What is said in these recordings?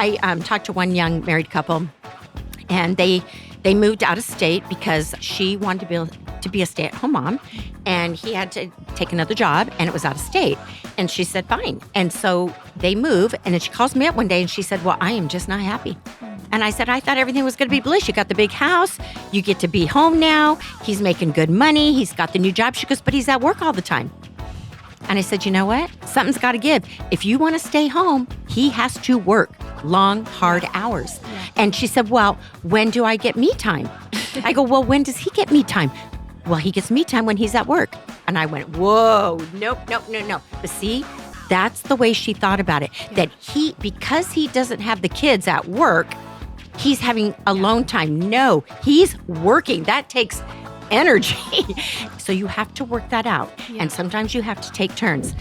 I talked to one young married couple, and they moved out of state because she wanted to be a stay-at-home mom, and he had to take another job, and it was out of state. And she said, fine. And so they move, and then she calls me up one day, and she said, well, I am just not happy. And I said, I thought everything was going to be bliss. You got the big house. You get to be home now. He's making good money. He's got the new job. She goes, but he's at work all the time. And I said, you know what? Something's got to give. If you want to stay home, he has to work long, hard hours. Yeah. And she said, well, when do I get me time? I go, well, when does he get me time? Well, he gets me time when he's at work. And I went, whoa, nope. But see, that's the way she thought about it. Yeah. That because he doesn't have the kids at work, he's having alone time. No, he's working. That takes energy. So you have to work that out. Yeah. And sometimes you have to take turns.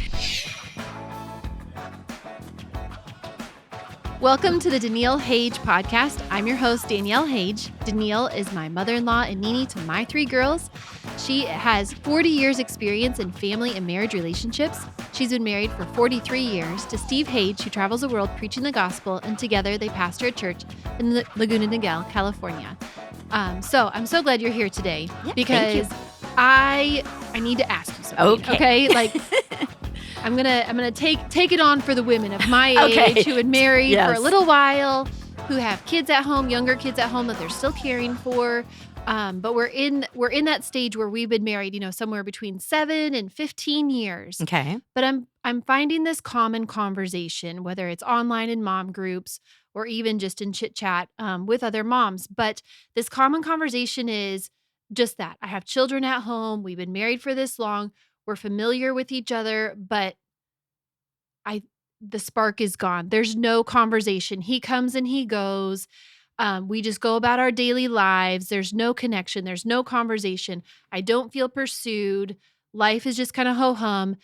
Welcome to the Daniele Hage Podcast. I'm your host, Daniele Hage. Daniele is my mother-in-law and Nini to my 3 girls. She has 40 years experience in family and marriage relationships. She's been married for 43 years to Steve Hage, who travels the world preaching the gospel, and together they pastor a church in Laguna Niguel, California. So I'm so glad you're here today because I need to ask you something. Okay? Like I'm gonna take it on for the women of my age who had married for a little while, who have kids at home, younger kids at home that they're still caring for. But we're in that stage where we've been married, somewhere between 7 and 15 years. Okay. But I'm finding this common conversation, whether it's online in mom groups or even just in chit chat with other moms. But this common conversation is just that. I have children at home. We've been married for this long. We're familiar with each other, but the spark is gone. There's no conversation. He comes and he goes. We just go about our daily lives. There's no connection. There's no conversation. I don't feel pursued. Life is just kind of ho-hum.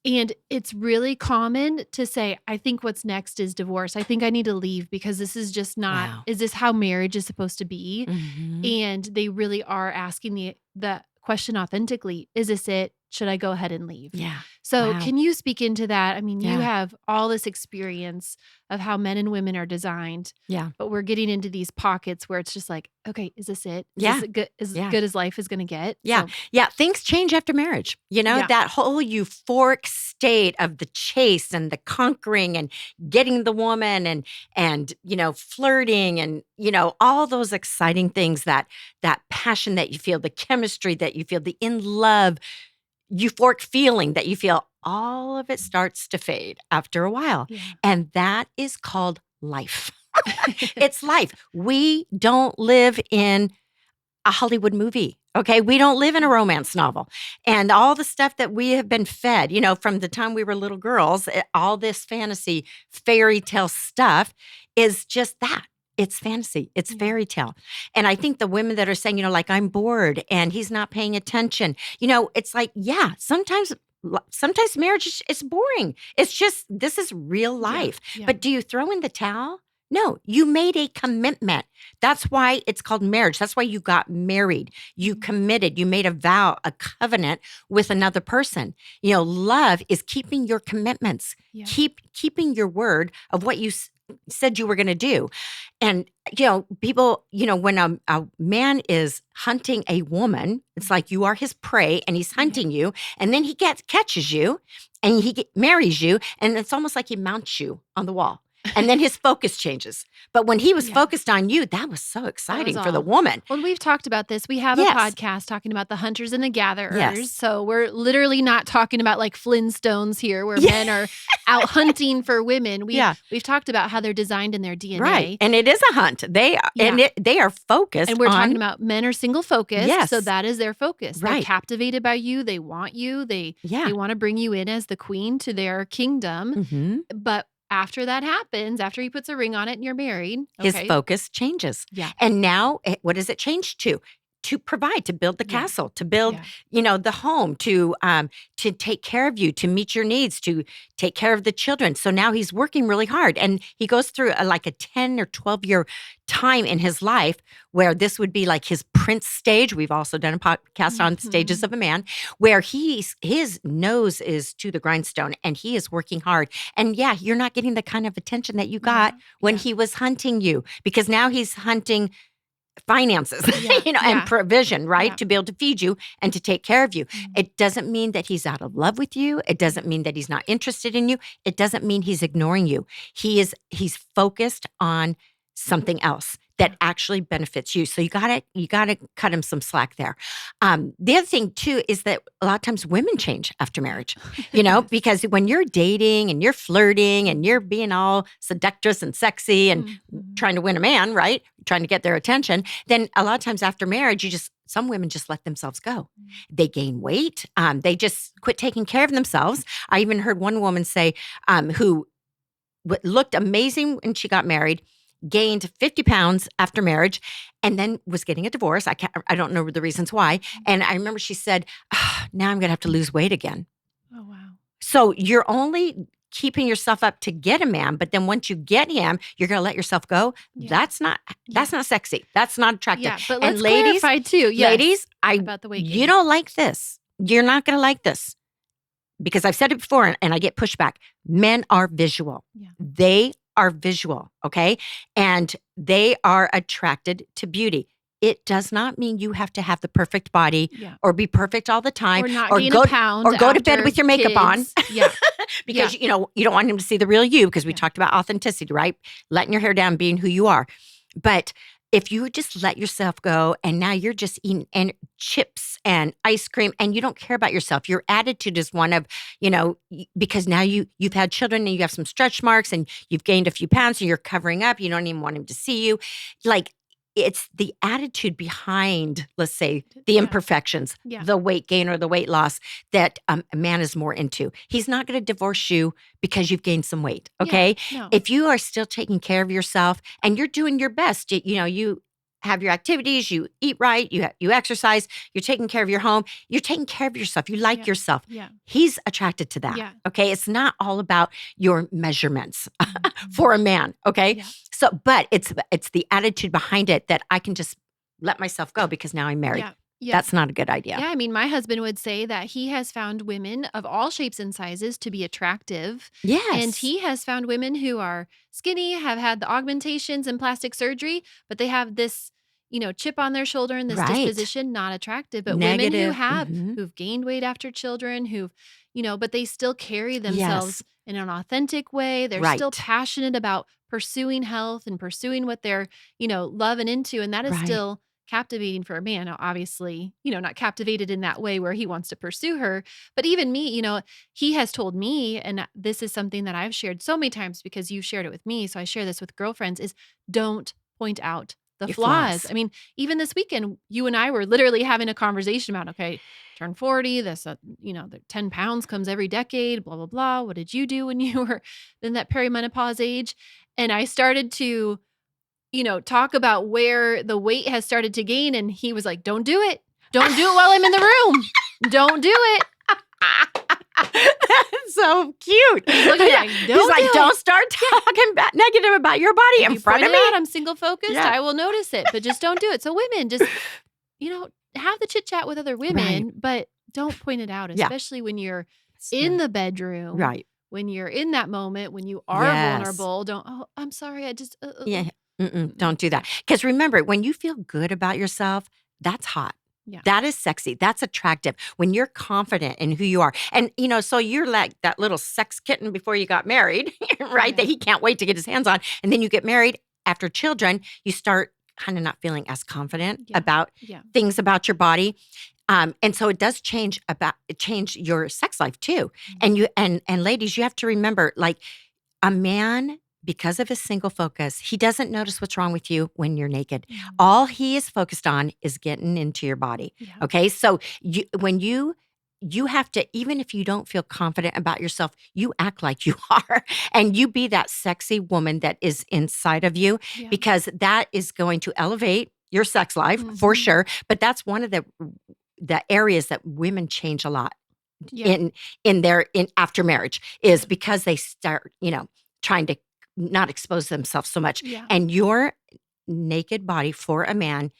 And it's really common to say, I think what's next is divorce. I think I need to leave because this is just not, is this how marriage is supposed to be? Mm-hmm. And they really are asking the question authentically, is this it? Should I go ahead and leave? Yeah. So can you speak into that? I mean, you have all this experience of how men and women are designed. Yeah. But we're getting into these pockets where it's just like, okay, is this it? Is this good, as good as life is going to get? Yeah. So, yeah. Things change after marriage. That whole euphoric state of the chase and the conquering and getting the woman and flirting and, all those exciting things, that passion that you feel, the chemistry that you feel, the in love, euphoric feeling that you feel, all of it starts to fade after a while. Yeah. And that is called life. It's life. We don't live in a Hollywood movie. Okay. We don't live in a romance novel. And all the stuff that we have been fed, from the time we were little girls, all this fantasy, fairy tale stuff is just that. It's fantasy. It's fairy tale. And I think the women that are saying, like, I'm bored and he's not paying attention, it's like, sometimes marriage is boring. It's just, this is real life. Yeah. But do you throw in the towel? No, you made a commitment. That's why it's called marriage. That's why you got married. You committed. You made a vow, a covenant with another person. Love is keeping your commitments, keeping your word of what you said you were going to do. And, people, when a man is hunting a woman, it's like you are his prey and he's hunting you. And then he catches you and he marries you. And it's almost like he mounts you on the wall. And then his focus changes. But when he was focused on you, that was so exciting for the woman. Well, we've talked about this. We have a podcast talking about the hunters and the gatherers. Yes. So we're literally not talking about like Flintstones here where men are out hunting for women. We've talked about how they're designed in their DNA. Right. And it is a hunt. They are focused. And we're talking about men are single focused. Yes. So that is their focus. Right. They're captivated by you. They want you. They want to bring you in as the queen to their kingdom. Mm-hmm. But after that happens, after he puts a ring on it and you're married, his focus changes. Yeah. And now, what does it change to? to provide, to build the Yeah. castle, to build, Yeah. the home, to take care of you, to meet your needs, to take care of the children. So now he's working really hard, and he goes through like a 10 or 12-year time in his life where this would be like his prince stage. We've also done a podcast on stages of a man where his nose is to the grindstone and he is working hard. And yeah, you're not getting the kind of attention that you got when he was hunting you, because now he's hunting finances, and provision, right? Yeah. To be able to feed you and to take care of you. Mm-hmm. It doesn't mean that he's out of love with you. It doesn't mean that he's not interested in you. It doesn't mean he's ignoring you. He's focused on something else that actually benefits you. So you gotta cut him some slack there. The other thing too is that a lot of times women change after marriage, because when you're dating and you're flirting and you're being all seductress and sexy and trying to win a man, right? Trying to get their attention, then a lot of times after marriage, some women just let themselves go. They gain weight. They just quit taking care of themselves. I even heard one woman say, who looked amazing when she got married, gained 50 pounds after marriage, and then was getting a divorce. I don't know the reasons why. And I remember she said, now I'm going to have to lose weight again. Oh, wow. So you're only keeping yourself up to get a man, but then once you get him, you're going to let yourself go. Yeah. That's not sexy. That's not attractive. Yeah, but let's clarify too. Yes, ladies, about the weight gain. You don't like this. You're not going to like this. Because I've said it before and I get pushback. Men are visual. Yeah. They are visual, okay? And they are attracted to beauty. It does not mean you have to have the perfect body or be perfect all the time or not gain a pound or go to bed with your makeup on. Yeah. Because you don't want him to see the real you, because we talked about authenticity, right? Letting your hair down, being who you are. But if you just let yourself go and now you're just eating chips and ice cream and you don't care about yourself, your attitude is one of, because now you've had children and you have some stretch marks and you've gained a few pounds and you're covering up. You don't even want him to see you. Like, it's the attitude behind, let's say, the imperfections, the weight gain or the weight loss that a man is more into. He's not going to divorce you because you've gained some weight, okay? Yeah, no. If you are still taking care of yourself and you're doing your best, you have your activities, you eat right, you exercise, you're taking care of your home, you're taking care of yourself, you like yourself. Yeah. He's attracted to that, okay? It's not all about your measurements for a man, okay? Yeah. So, but it's the attitude behind it that I can just let myself go because now I'm married. Yeah. Yeah. That's not a good idea. Yeah, I mean, my husband would say that he has found women of all shapes and sizes to be attractive. Yes. And he has found women who are skinny, have had the augmentations and plastic surgery, but they have this, chip on their shoulder and this disposition, not attractive. But Negative. Women who have, who've gained weight after children, who've, but they still carry themselves in an authentic way. They're still passionate about pursuing health and pursuing what they're, love and into. And that is still captivating for a man. Now, obviously, not captivated in that way where he wants to pursue her, but even me, he has told me, and this is something that I've shared so many times because you shared it with me. So I share this with girlfriends, is don't point out the Your flaws. flaws. I mean, even this weekend, you and I were literally having a conversation about, okay, turn 40, this, the 10 pounds comes every decade, blah, blah, blah. What did you do when you were in that perimenopause age? And I started to talk about where the weight has started to gain. And he was like, don't do it. Don't do it while I'm in the room. Don't do it. That's so cute. He's like, don't start talking negative about your body in front of me. I'm single focused. I will notice it, but just don't do it. So women just, have the chit chat with other women, but don't point it out, especially when you're in the bedroom. Right. When you're in that moment, when you are vulnerable, I'm sorry. I just, don't do that. Because remember, when you feel good about yourself, that's hot. Yeah. That is sexy. That's attractive. When you're confident in who you are. And, so you're like that little sex kitten before you got married, right? That he can't wait to get his hands on. And then you get married after children, you start kind of not feeling as confident about things about your body. And so it does change your sex life too. And and ladies, you have to remember, like, a man, because of his single focus, he doesn't notice what's wrong with you when you're naked. All he is focused on is getting into your body. Okay. So when you have to, even if you don't feel confident about yourself, you act like you are, and you be that sexy woman that is inside of you, because that is going to elevate your sex life for sure, but that's one of the areas that women change a lot in after marriage is because they start, trying to not expose themselves so much. Yeah. And your naked body for a man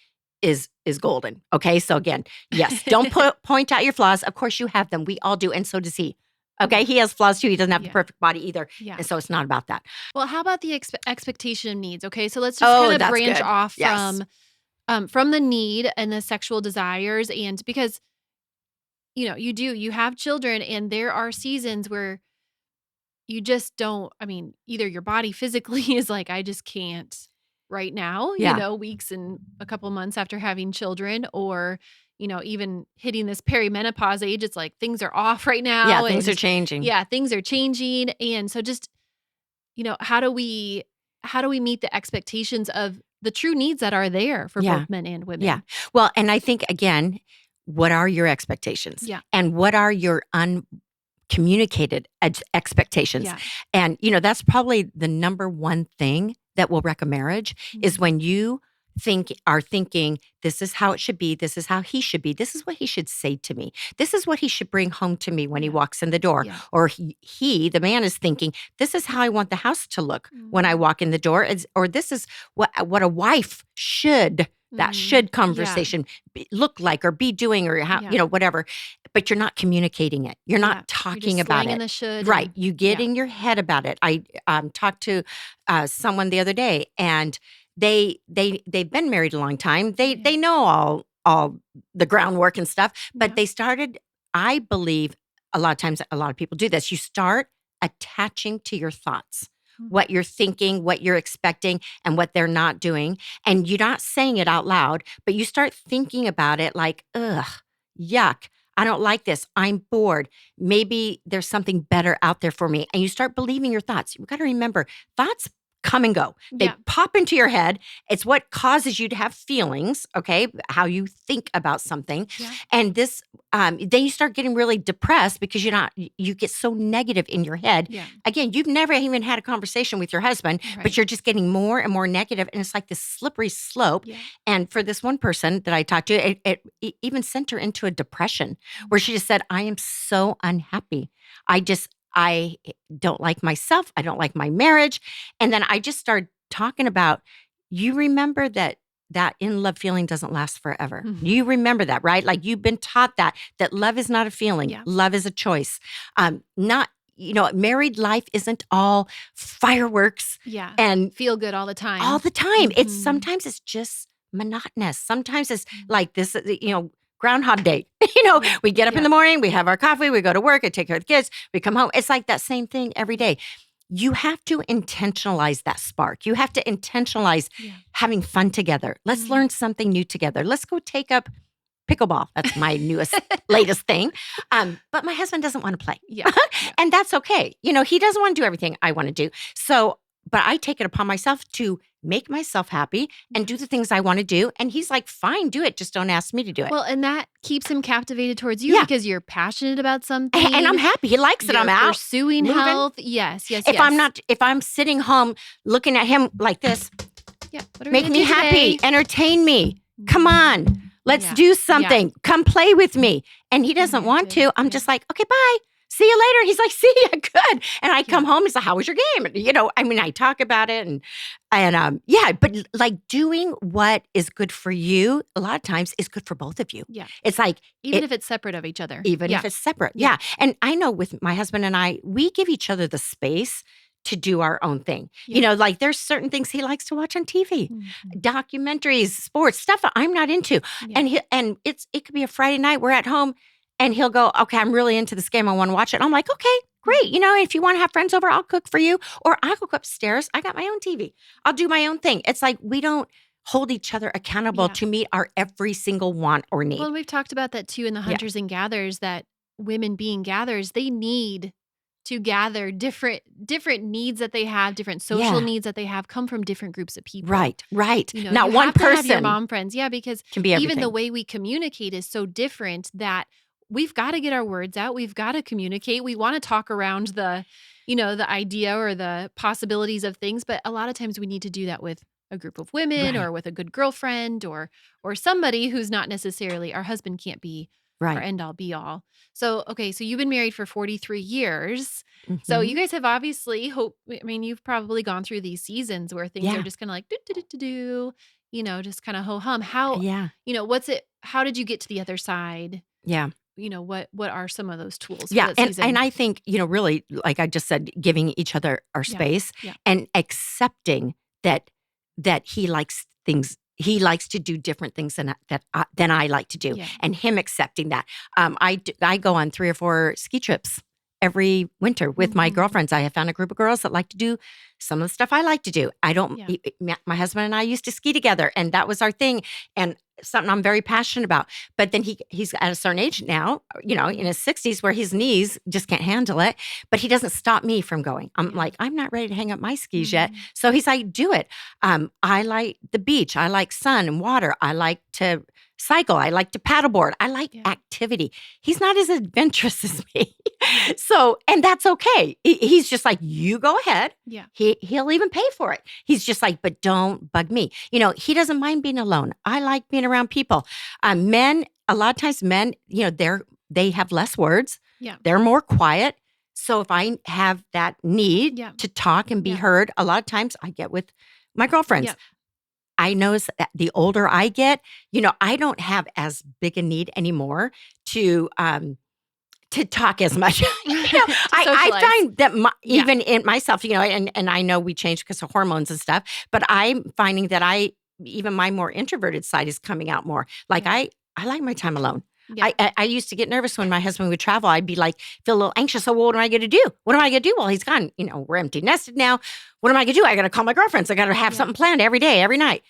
is golden. Okay. So again, yes, don't point out your flaws. Of course you have them. We all do. And so does he. Okay. He has flaws too. He doesn't have the perfect body either. Yeah. And so it's not about that. Well, how about the expectation of needs? Okay. So let's just kind of branch off from the need and the sexual desires. And because, you have children and there are seasons where you just don't, either your body physically is like, I just can't right now, weeks and a couple months after having children, or, even hitting this perimenopause age, it's like things are off right now. Yeah, things are changing. Yeah, things are changing. And so just, how do we meet the expectations of the true needs that are there for both men and women? Yeah. Well, and I think, again, what are your expectations? Yeah. And what are your uncommunicated expectations? Yeah. And, that's probably the number one thing that will wreck a marriage is when you are thinking, this is how it should be. This is how he should be. This is what he should say to me. This is what he should bring home to me when he walks in the door. Yeah. Or the man is thinking, this is how I want the house to look when I walk in the door. Or this is what a wife should, that should conversation look like or be doing or how, whatever. But you're not communicating it. You're not talking about it. The should right. You get in your head about it. I talked to someone the other day, and they've been married a long time. They know all the groundwork and stuff, but they started, I believe a lot of times, a lot of people do this. You start attaching to your thoughts, what you're thinking, what you're expecting, and what they're not doing. And you're not saying it out loud, but you start thinking about it like, ugh, yuck. I don't like this. I'm bored. Maybe there's something better out there for me. And you start believing your thoughts. You've got to remember, thoughts come and go. They pop into your head. It's what causes you to have feelings, okay? How you think about something. Yeah. And this, then you start getting really depressed because you get so negative in your head. Yeah. Again, you've never even had a conversation with your husband, but you're just getting more and more negative, and it's like this slippery slope. Yeah. And for this one person that I talked to, it even sent her into a depression where she just said, I am so unhappy. I don't like myself. I don't like my marriage. And then I just started talking about, you remember that in-love feeling doesn't last forever. Mm-hmm. You remember that, right? Like you've been taught that love is not a feeling. Yeah. Love is a choice. Married life isn't all fireworks. Yeah. And feel good all the time. All the time. Mm-hmm. Sometimes it's just monotonous. Sometimes it's like this, Groundhog Day. We get up in the morning, we have our coffee, we go to work, I take care of the kids, we come home. It's like that same thing every day. You have to intentionalize that spark. You have to intentionalize having fun together. Let's learn something new together. Let's go take up pickleball. That's my latest thing. But my husband doesn't want to play. Yeah. And that's okay. He doesn't want to do everything I want to do. So, but I take it upon myself to make myself happy and do the things I want to do. And he's like, fine, do it. Just don't ask me to do it. Well, and that keeps him captivated towards you because you're passionate about something. And I'm happy. He likes it. I'm out pursuing moving. Health. Yes. If I'm sitting home looking at him like this, make me happy, entertain me. Come on, let's do something. Yeah. Come play with me. And he doesn't want to. I'm just like, okay, bye. See you later. He's like, see ya, good. And I come home, he's like, how was your game? And, I talk about it but like doing what is good for you, a lot of times is good for both of you. Yeah. It's like. Even if it's separate of each other. Even if it's separate. Yeah. And I know with my husband and I, we give each other the space to do our own thing. Yeah. Like there's certain things he likes to watch on TV, documentaries, sports, stuff that I'm not into. Yeah. And it could be a Friday night, we're at home, and he'll go, okay, I'm really into this game. I want to watch it. And I'm like, okay, great. If you want to have friends over, I'll cook for you. Or I'll go upstairs. I got my own TV. I'll do my own thing. It's like we don't hold each other accountable to meet our every single want or need. Well, we've talked about that too in the Hunters and Gatherers, that women being gatherers, they need to gather different needs that they have, different social needs that they have come from different groups of people. Right. Not one person. Have your mom friends. Yeah, because can be even the way we communicate is so different that we've got to get our words out. We've got to communicate. We want to talk around the idea or the possibilities of things. But a lot of times we need to do that with a group of women Right. or with a good girlfriend or somebody who's not necessarily our husband can't be our Right. end all be all. So, okay, so you've been married for 43 years. So you Mhm. guys have obviously you've probably gone through these seasons where things are Yeah. just kind of like do do do do do, just kind of ho hum. How, Yeah. how did you get to the other side? Yeah. What are some of those tools for Yeah, that and season? I think, really, like I just said, giving each other our Yeah. space Yeah. and accepting that he likes to do different things than I like to do, Yeah. and him accepting that. I go on 3 or 4 ski trips every winter with my Mhm. girlfriends. I have found a group of girls that like to do some of the stuff I like to do. I don't Yeah. my husband and I used to ski together, and that was our thing, and something I'm very passionate about. But then he's at a certain age now, in his 60s, where his knees just can't handle it. But he doesn't stop me from going. I'm Yeah. like, I'm not ready to hang up my skis yet. Mhm. So he's like, do it. I like the beach. I like sun and water. I like to cycle. I like to paddleboard. I like Yeah. activity. He's not as adventurous as me. So, and that's okay. He's just like, you go ahead. Yeah. He'll even pay for it. He's just like, but don't bug me. He doesn't mind being alone. I like being around people. Men, a lot of times men, they have less words. Yeah. They're more quiet. So if I have that need Yeah. to talk and be Yeah. heard, a lot of times I get with my girlfriends. Yeah. I notice that the older I get, I don't have as big a need anymore to talk as much. I socialize. find that Yeah. even in myself, and I know we change because of hormones and stuff, but I'm finding that even my more introverted side is coming out more. Like Yeah. I like my time alone. Yeah. I used to get nervous when my husband would travel. I'd be like, feel a little anxious. So what am I going to do? What am I going to do while he's gone? We're empty nested now. What am I going to do? I got to call my girlfriends. I got to have Yeah. something planned every day, every night.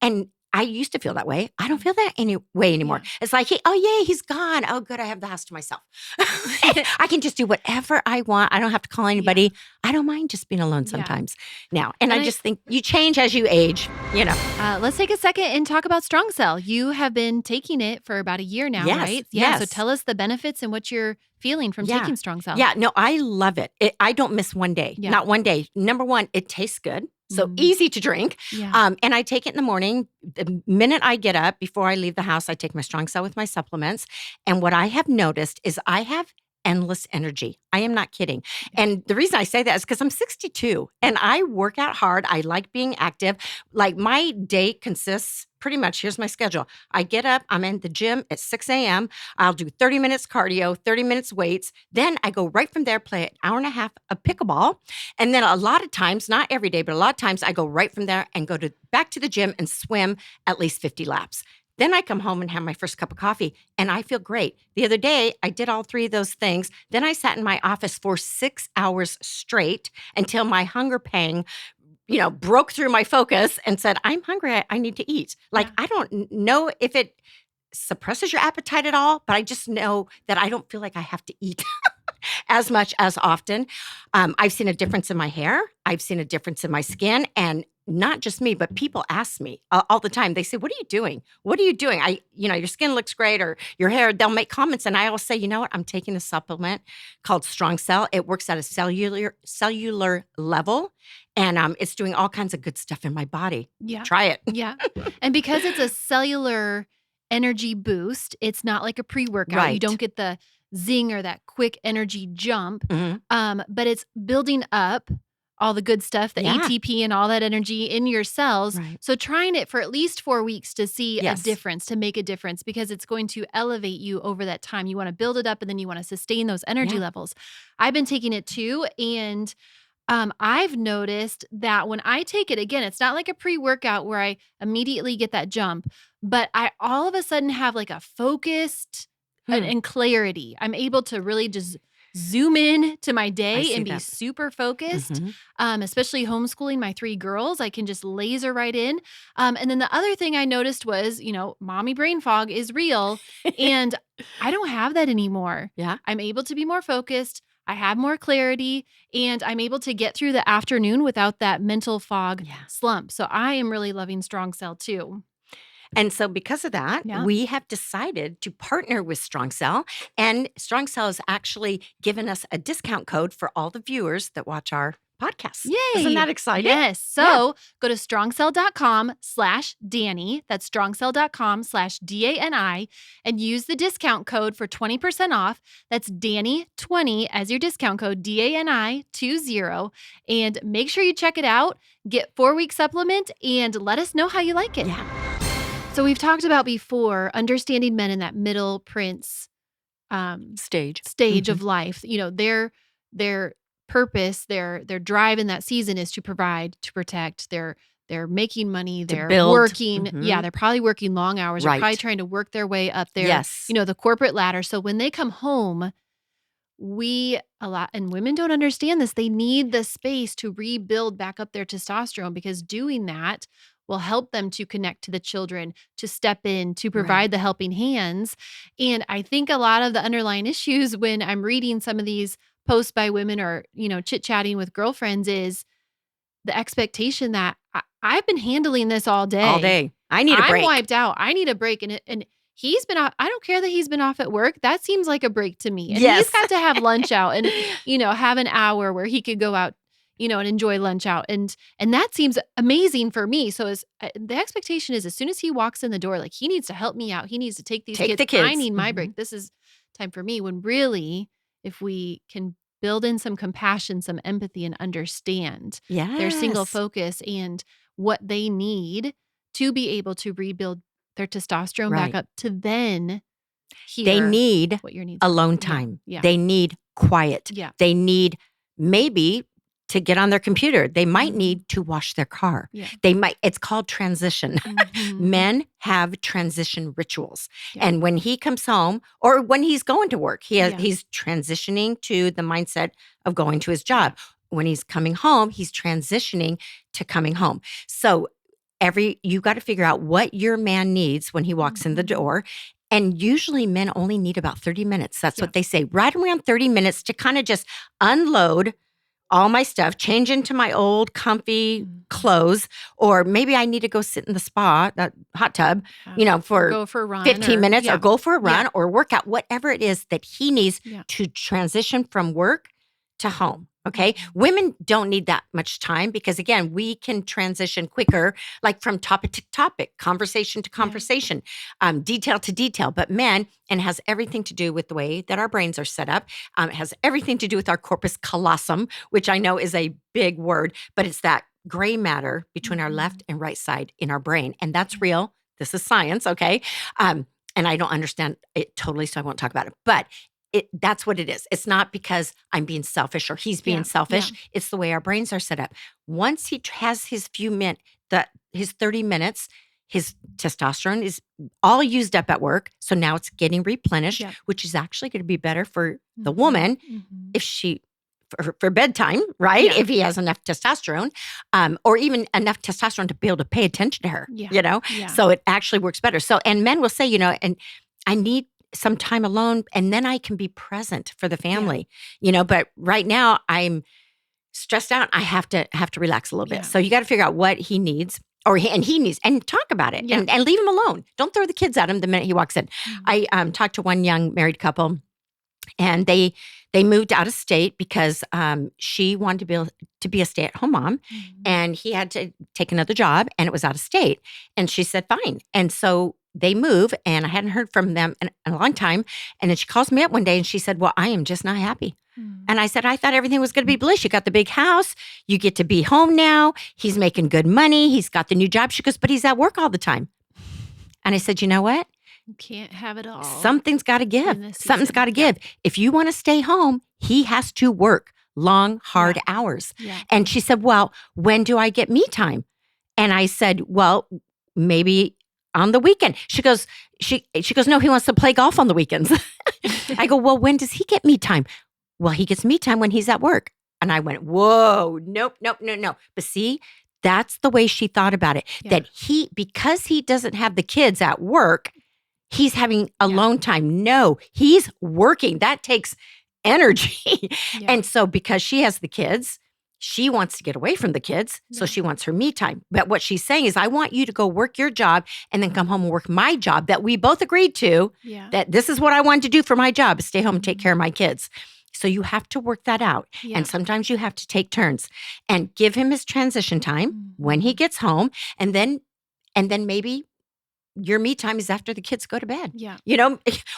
And I used to feel that way. I don't feel that way anymore. Yeah. It's like, yay, he's gone. Oh, good. I have the house to myself. I can just do whatever I want. I don't have to call anybody. I don't mind just being alone sometimes now. And I just think you change as you age, Let's take a second and talk about Strong Cell. You have been taking it for about a year now, Yes, right? Yeah. So yes. tell us the benefits and what you're feeling from taking Strong Cell. Yeah, no, I love it. I don't miss one day. Yeah. Not one day. Number one, it tastes good. So Mhm. easy to drink. Yeah. And I take it in the morning. The minute I get up, before I leave the house, I take my Strong Cell with my supplements. And what I have noticed is I have endless energy. I am not kidding. And the reason I say that is because I'm 62 and I work out hard. I like being active. Like my day consists pretty much, here's my schedule. I get up, I'm in the gym at 6 a.m. I'll do 30 minutes cardio, 30 minutes weights. Then I go right from there, play an hour and a half of pickleball. And then a lot of times, not every day, but a lot of times I go right from there and go back to the gym and swim at least 50 laps. Then I come home and have my first cup of coffee and I feel great. The other day, I did all 3 of those things. Then I sat in my office for 6 hours straight until my hunger pang, broke through my focus and said, I'm hungry. I need to eat. Like, I don't know if it suppresses your appetite at all, but I just know that I don't feel like I have to eat as much as often. I've seen a difference in my hair. I've seen a difference in my skin. And not just me, but people ask me all the time. They say, what are you doing? What are you doing? Your skin looks great, or your hair. They'll make comments. And I always say, you know what? I'm taking a supplement called Strong Cell. It works at a cellular level. And it's doing all kinds of good stuff in my body. Yeah. Try it. Yeah. And because it's a cellular energy boost, it's not like a pre-workout. You Right. don't get the zing or that quick energy jump. Mhm. But it's building up all the good stuff, the Yeah. ATP and all that energy in your cells. Right. So trying it for at least 4 weeks to see Yes. a difference, to make a difference, because it's going to elevate you over that time. You want to build it up and then you want to sustain those energy Yeah. levels. I've been taking it too. And I've noticed that when I take it, again, it's not like a pre-workout where I immediately get that jump, but I all of a sudden have like a focused and clarity. I'm able to really just zoom in to my day see and be that. super focused, Mhm. especially homeschooling my 3 girls. I can just laser right in. And then the other thing I noticed was, mommy brain fog is real, and I don't have that anymore. Yeah. I'm able to be more focused. I have more clarity, and I'm able to get through the afternoon without that mental fog Yeah. slump. So I am really loving Strong Cell too. And so because of that, Yeah. we have decided to partner with Strong Cell. And Strong Cell has actually given us a discount code for all the viewers that watch our Podcast. Yay. Isn't that exciting? Yes. So go to strongcell.com/Dani. That's strongcell.com/DANI and use the discount code for 20% off. That's Dani20 as your discount code, DANI20. And make sure you check it out. Get 4-week supplement and let us know how you like it. Yeah. So we've talked about before understanding men in that middle prince Stage of life. You know, their purpose, their drive in that season is to provide, to protect. They're making money. They're build. working. Yeah, they're probably working long hours. They're Right. probably trying to work their way up there. Yes. You know, the corporate ladder. So when they come home, and women don't understand this. They need the space to rebuild back up their testosterone because doing that will help them to connect to the children, to step in, to provide the helping hands. And I think a lot of the underlying issues when I'm reading some of these posts by women or, you know, chit-chatting with girlfriends is the expectation that I've been handling this all day. All day. I need a break. I'm wiped out. I need a break. And he's been off. I don't care that he's been off at work. That seems like a break to me. And he's got to have lunch out and, you know, have an hour where he could go out, you know, and enjoy lunch out. And that seems amazing for me. So the expectation is as soon as he walks in the door, like he needs to help me out. He needs to take these kids. the kids. I need my break. This is time for me. When really, if we can build in some compassion, some empathy and understand their single focus and what they need to be able to rebuild their testosterone back up to then hear they need what your needs alone time. Yeah. They need quiet. Yeah. They need maybe to get on their computer. They might need to wash their car. Yeah. It's called transition. Men have transition rituals. Yeah. And when he comes home or when he's going to work, he's transitioning to the mindset of going to his job. When he's coming home, he's transitioning to coming home. So you got to figure out what your man needs when he walks in the door. And usually men only need about 30 minutes. That's what they say. Right around 30 minutes to kind of just unload all my stuff, change into my old comfy clothes, or maybe I need to go sit in the spa, that hot tub, you know, for go for a run 15 minutes or go for a run or work out, whatever it is that he needs to transition from work to home. Okay. Women don't need that much time because again, we can transition quicker, like from topic to topic, conversation to conversation, detail to detail. But men, and it has everything to do with the way that our brains are set up. It has everything to do with our corpus callosum, which I know is a big word, but it's that gray matter between our left and right side in our brain. And that's real. This is science. Okay. And I don't understand it totally, so I won't talk about it. But that's what it is. It's not because I'm being selfish or he's being selfish. It's the way our brains are set up. Once he has his his 30 minutes, his testosterone is all used up at work. So now it's getting replenished, which is actually going to be better for the woman if for bedtime, right? Yeah. If he has enough testosterone, or even enough testosterone to be able to pay attention to her, you know? Yeah. So it actually works better. So, and men will say, you know, and I need some time alone and then I can be present for the family, you know, but right now I'm stressed out. I have to relax a little bit. So you got to figure out what he needs he needs and talk about it and leave him alone. Don't throw the kids at him the minute he walks in. I talked to one young married couple and they moved out of state because she wanted to be a stay-at-home mom and he had to take another job and it was out of state. And she said, fine. And so they move and I hadn't heard from them in a long time. And then she calls me up one day and she said, well, I am just not happy. And I said, I thought everything was going to be bliss. You got the big house. You get to be home now. He's making good money. He's got the new job. She goes, but he's at work all the time. And I said, you know what? You can't have it all. Something's got to give. Something's got to give. If you want to stay home, he has to work long, hard hours. Yeah. And she said, well, when do I get me time? And I said, well, maybe on the weekend. She goes, no, he wants to play golf on the weekends. I go, well, when does he get me time? Well, he gets me time when he's at work. And I went, whoa, nope. But see, that's the way she thought about it. Yeah. That because he doesn't have the kids at work, he's having alone time. No, he's working. That takes energy. And so because she has the kids, she wants to get away from the kids. So she wants her me time. But what she's saying is, I want you to go work your job and then come home and work my job that we both agreed to, that this is what I wanted to do for my job, is stay home and take care of my kids. So you have to work that out. Yeah. And sometimes you have to take turns and give him his transition time when he gets home. And then maybe your me time is after the kids go to bed. Yeah.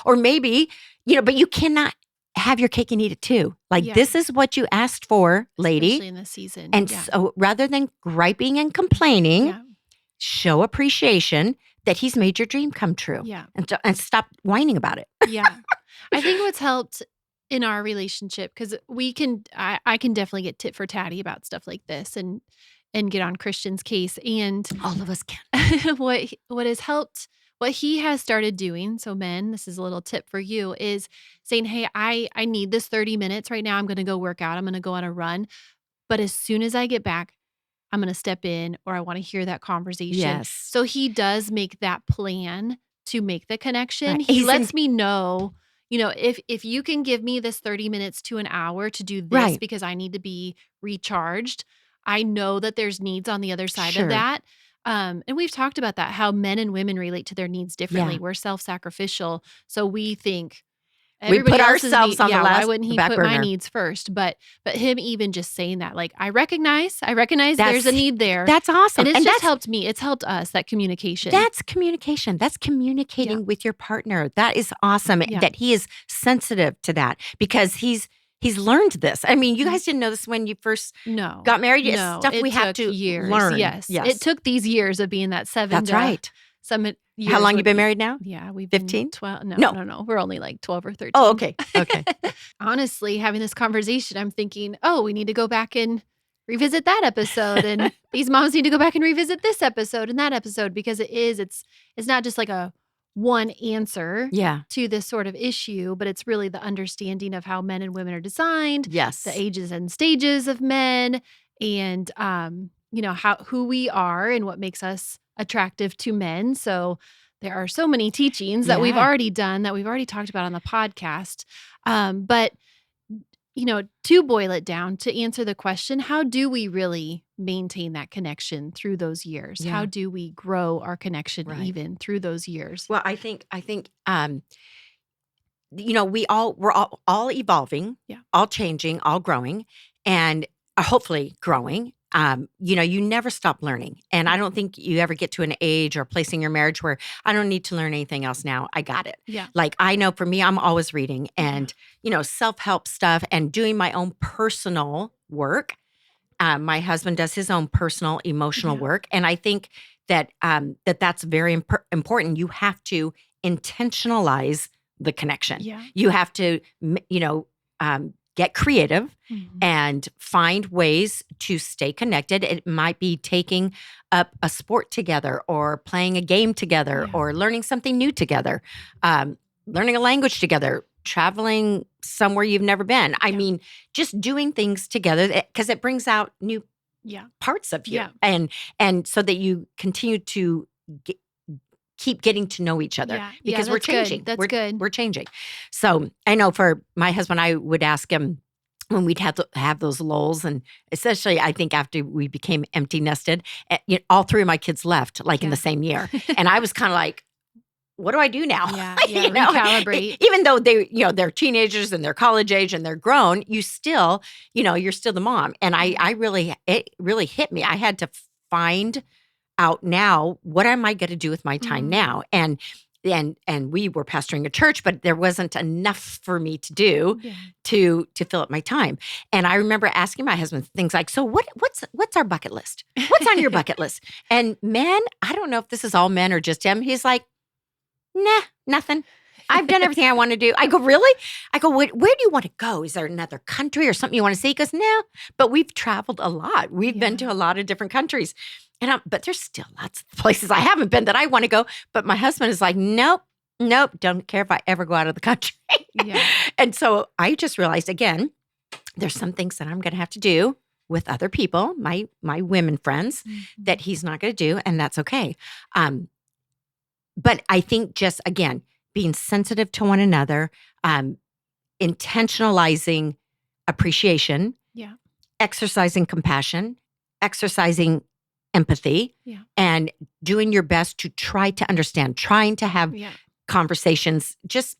Or maybe, but you cannot have your cake and eat it too. Like this is what you asked for, lady. Especially in this season. And so rather than griping and complaining, show appreciation that he's made your dream come true. Yeah. And stop whining about it. Yeah. I think what's helped in our relationship, because I can definitely get tit for tatty about stuff like this and get on Christian's case. And all of us can. what has helped, what he has started doing, so men, this is a little tip for you, is saying, hey, I need this 30 minutes right now. I'm going to go work out. I'm going to go on a run. But as soon as I get back, I'm going to step in, or I want to hear that conversation. Yes. So he does make that plan to make the connection. Right. He lets me know, if you can give me this 30 minutes to an hour to do this because I need to be recharged, I know that there's needs on the other side of that. And we've talked about that, how men and women relate to their needs differently. We're self-sacrificial. So we think we put ourselves on the last why wouldn't he put my needs first? But him even just saying that, like, I recognize there's a need there. That's awesome. And it's helped me. It's helped us, that communication. That's communication. That's communicating with your partner. That is awesome that he is sensitive to that, because he's learned this. I mean, you guys didn't know this when you first got married. It's stuff we have to learn. Yes. It took these years of being that 7 That's right. Some years. How long you been married now? Yeah, we've 15? been 12. No. We're only like 12 or 13. Oh, okay. Honestly, having this conversation, I'm thinking, we need to go back and revisit that episode. And these moms need to go back and revisit this episode and that episode, because it's not just like a one answer to this sort of issue, but it's really the understanding of how men and women are designed. Yes. The ages and stages of men, and who we are and what makes us attractive to men. So there are so many teachings that we've already done, that we've already talked about on the podcast. But to boil it down, to answer the question, how do we really maintain that connection through those years? Yeah. How do we grow our connection even through those years? Well, I think we're all evolving, all changing, all growing, and hopefully growing. You never stop learning. And I don't think you ever get to an age or place in your marriage where I don't need to learn anything else now. I got it. Yeah. Like, I know for me, I'm always reading and, self-help stuff and doing my own personal work. My husband does his own personal emotional work. And I think that that's very important. You have to intentionalize the connection. Yeah. You have to, get creative and find ways to stay connected. It might be taking up a sport together, or playing a game together, or learning something new together, learning a language together, traveling somewhere you've never been. I mean, just doing things together, because it brings out new parts of you. And so that you continue to keep getting to know each other, because we're changing. That's good. We're changing. So I know for my husband, I would ask him when we'd have to have those lulls, and especially I think after we became empty nested, all 3 of my kids left in the same year. And I was kind of like, what do I do now? Recalibrate. Even though they're teenagers and they're college age and they're grown, you're still the mom. And it really hit me. I had to find out now, what am I going to do with my time now? And we were pastoring a church, but there wasn't enough for me to do to fill up my time. And I remember asking my husband things like, so what's our bucket list? What's on your bucket list? And man, I don't know if this is all men or just him. He's like, nah, nothing. I've done everything I want to do. I go, really? I go, where do you want to go? Is there another country or something you want to see? He goes, no, but we've traveled a lot. We've been to a lot of different countries. But there's still lots of places I haven't been that I want to go. But my husband is like, nope, don't care if I ever go out of the country. And so I just realized, again, there's some things that I'm going to have to do with other people, my women friends, that he's not going to do, and that's okay. But I think just, again, being sensitive to one another, intentionalizing appreciation, exercising compassion, exercising empathy, and doing your best to try to understand, trying to have conversations, just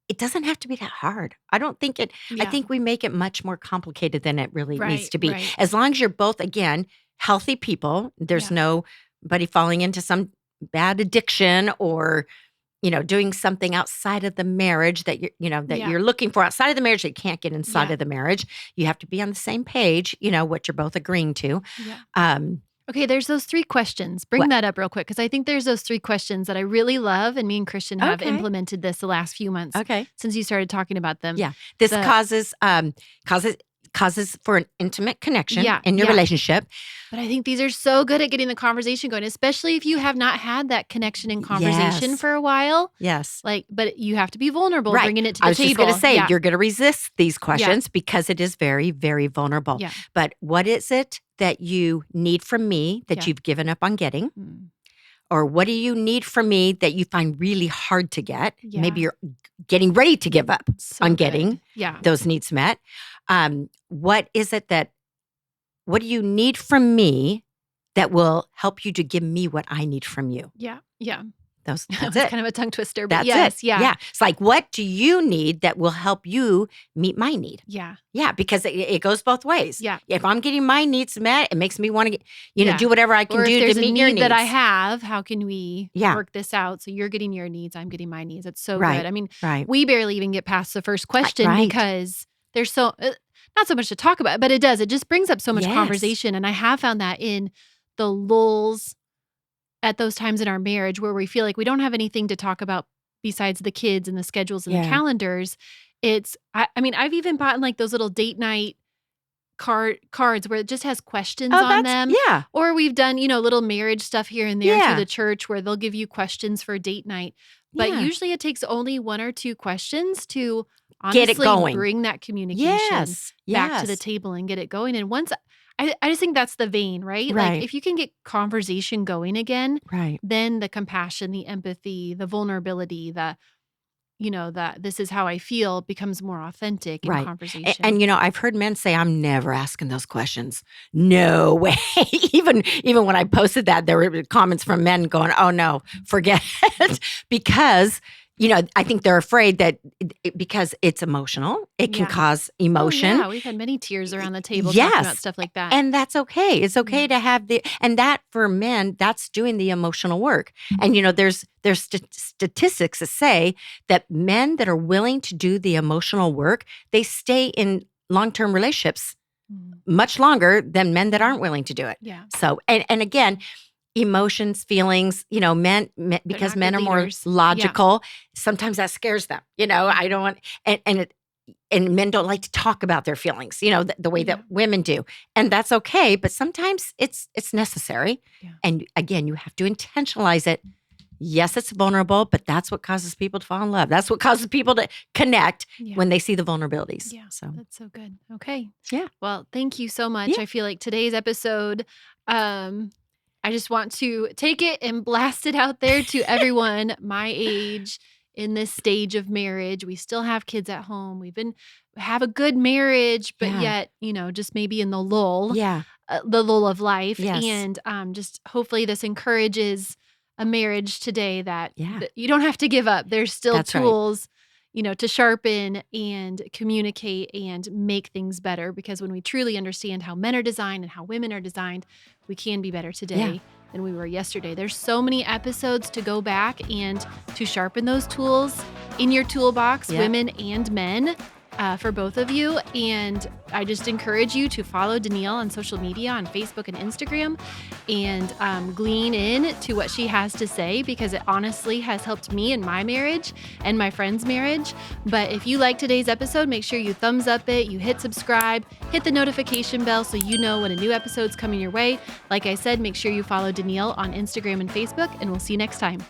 it doesn't have to be that hard. I don't think it, I Yeah. think we make it much more complicated than it really needs Right, to be. right. As long as you're both, again, healthy people, there's nobody falling into some bad addiction or, doing something outside of the marriage that you're looking for outside of the marriage that you can't get inside of the marriage. You have to be on the same page, what you're both agreeing to. Yeah. Okay, there's those 3 questions. Bring that up real quick because I think there's those 3 questions that I really love, and me and Christian have implemented this the last few months since you started talking about them. Yeah, this causes for an intimate connection in your relationship. But I think these are so good at getting the conversation going, especially if you have not had that connection and conversation for a while. Yes. But you have to be vulnerable, bringing it to the table. I was just going to say, you're going to resist these questions because it is very, very vulnerable. Yeah. But what is it that you need from me that you've given up on getting? Or what do you need from me that you find really hard to get? Yeah. Maybe you're getting ready to give up on getting those needs met. What do you need from me that will help you to give me what I need from you? Yeah. Yeah. That's it. Kind of a tongue twister, but that's it. Yeah. It's like, what do you need that will help you meet my need? Yeah. Yeah, because it goes both ways. Yeah. If I'm getting my needs met, it makes me want to get, do whatever I can do to meet your needs. That I have, how can we work this out? So you're getting your needs, I'm getting my needs. It's so good. I mean, we barely even get past the first question because there's so, not so much to talk about, but it does. It just brings up so much conversation. And I have found that in the lulls at those times in our marriage where we feel like we don't have anything to talk about besides the kids and the schedules and the calendars. I mean, I've even bought like those little date night cards where it just has questions on them. Yeah. Or we've done, little marriage stuff here and there through the church where they'll give you questions for date night. But usually it takes only 1 or 2 questions to honestly get it going. Bring that communication back to the table and get it going. And once I just think that's the vein, right? Like if you can get conversation going again, then the compassion, the empathy, the vulnerability, that this is how I feel becomes more authentic in conversation. And I've heard men say, I'm never asking those questions. No way. Even when I posted that, there were comments from men going, oh no, forget it. Because I think they're afraid that because it's emotional, it can cause emotion. Oh, yeah, we've had many tears around the table talking about stuff like that. And that's okay. It's okay to have and that for men, that's doing the emotional work. And there's statistics that say that men that are willing to do the emotional work, they stay in long-term relationships much longer than men that aren't willing to do it. Yeah. So, and again, emotions, feelings, men because men are more logical. Sometimes that scares them. I don't want, and men don't like to talk about their feelings, the way that women do. And that's okay. But sometimes it's necessary. Yeah. And again, you have to intentionalize it. Yes, it's vulnerable, but that's what causes people to fall in love. That's what causes people to connect when they see the vulnerabilities. Yeah, so that's so good. Okay. Yeah. Well, thank you so much. I feel like today's episode, I just want to take it and blast it out there to everyone my age in this stage of marriage. We still have kids at home. Have a good marriage, but yet, just maybe in the lull, the lull of life. Yes. And just hopefully this encourages a marriage today that you don't have to give up. There's still tools, to sharpen and communicate and make things better. Because when we truly understand how men are designed and how women are designed, we can be better today than we were yesterday. There's so many episodes to go back and to sharpen those tools in your toolbox, women and men. For both of you. And I just encourage you to follow Danielle on social media, on Facebook and Instagram, and glean in to what she has to say, because it honestly has helped me in my marriage and my friend's marriage. But if you like today's episode, make sure you thumbs up it, you hit subscribe, hit the notification bell so you know when a new episode's coming your way. Like I said, make sure you follow Danielle on Instagram and Facebook, and we'll see you next time.